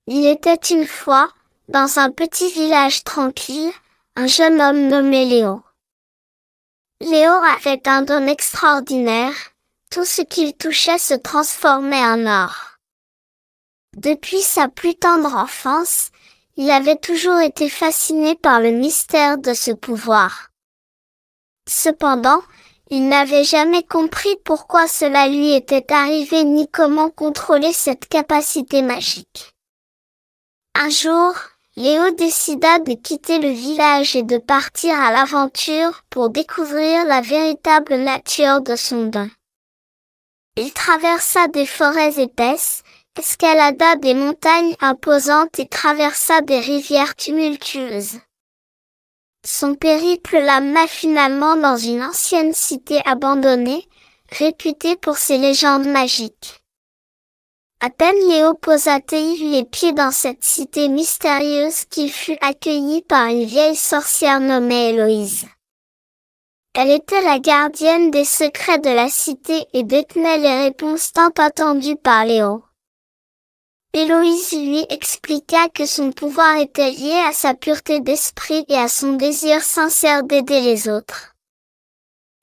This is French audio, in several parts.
Il était une fois, dans un petit village tranquille, un jeune homme nommé Léo. Léo avait un don extraordinaire, tout ce qu'il touchait se transformait en or. Depuis sa plus tendre enfance, il avait toujours été fasciné par le mystère de ce pouvoir. Cependant, il n'avait jamais compris pourquoi cela lui était arrivé ni comment contrôler cette capacité magique. Un jour, Léo décida de quitter le village et de partir à l'aventure pour découvrir la véritable nature de son don. Il traversa des forêts épaisses, escalada des montagnes imposantes et traversa des rivières tumultueuses. Son périple l'amena finalement dans une ancienne cité abandonnée, réputée pour ses légendes magiques. À peine Léo posa-t-il les pieds dans cette cité mystérieuse qu'il fut accueilli par une vieille sorcière nommée Héloïse. Elle était la gardienne des secrets de la cité et détenait les réponses tant attendues par Léo. Héloïse lui expliqua que son pouvoir était lié à sa pureté d'esprit et à son désir sincère d'aider les autres.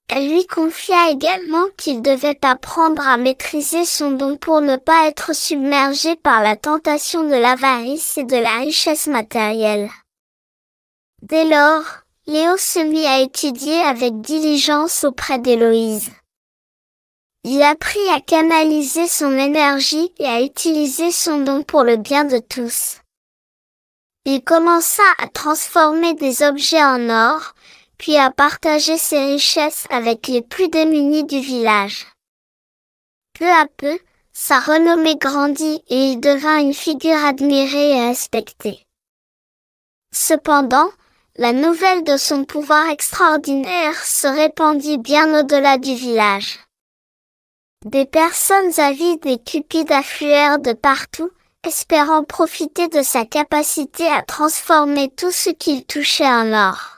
Elle lui confia également qu'il devait apprendre à maîtriser son don pour ne pas être submergé par la tentation de l'avarice et de la richesse matérielle. Dès lors, Léo se mit à étudier avec diligence auprès d'Héloïse. Il apprit à canaliser son énergie et à utiliser son don pour le bien de tous. Il commença à transformer des objets en or, puis à partager ses richesses avec les plus démunis du village. Peu à peu, sa renommée grandit et il devint une figure admirée et respectée. Cependant, la nouvelle de son pouvoir extraordinaire se répandit bien au-delà du village. Des personnes avides et cupides affluèrent de partout, espérant profiter de sa capacité à transformer tout ce qu'il touchait en or.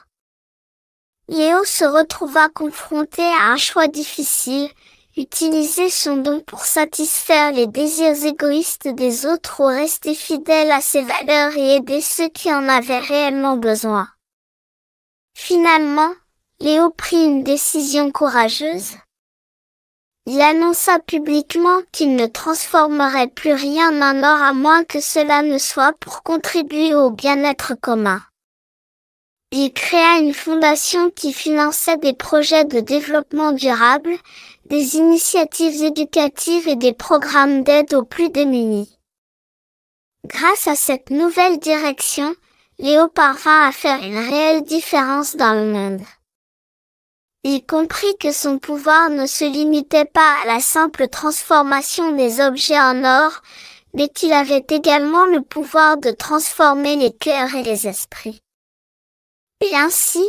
Léo se retrouva confronté à un choix difficile, utiliser son don pour satisfaire les désirs égoïstes des autres ou rester fidèle à ses valeurs et aider ceux qui en avaient réellement besoin. Finalement, Léo prit une décision courageuse. Il annonça publiquement qu'il ne transformerait plus rien en or à moins que cela ne soit pour contribuer au bien-être commun. Il créa une fondation qui finançait des projets de développement durable, des initiatives éducatives et des programmes d'aide aux plus démunis. Grâce à cette nouvelle direction, Léo parvint à faire une réelle différence dans le monde. Il comprit que son pouvoir ne se limitait pas à la simple transformation des objets en or, mais qu'il avait également le pouvoir de transformer les cœurs et les esprits. Et ainsi,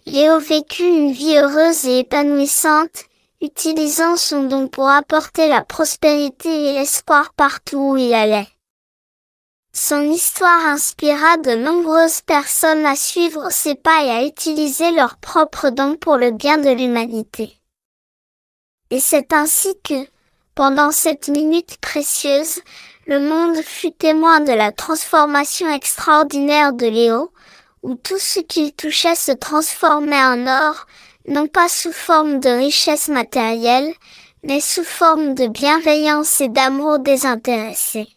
Léo vécut une vie heureuse et épanouissante, utilisant son don pour apporter la prospérité et l'espoir partout où il allait. Son histoire inspira de nombreuses personnes à suivre ses pas et à utiliser leurs propres dons pour le bien de l'humanité. Et c'est ainsi que, pendant cette minute précieuse, le monde fut témoin de la transformation extraordinaire de Léo, où tout ce qu'il touchait se transformait en or, non pas sous forme de richesse matérielle, mais sous forme de bienveillance et d'amour désintéressé.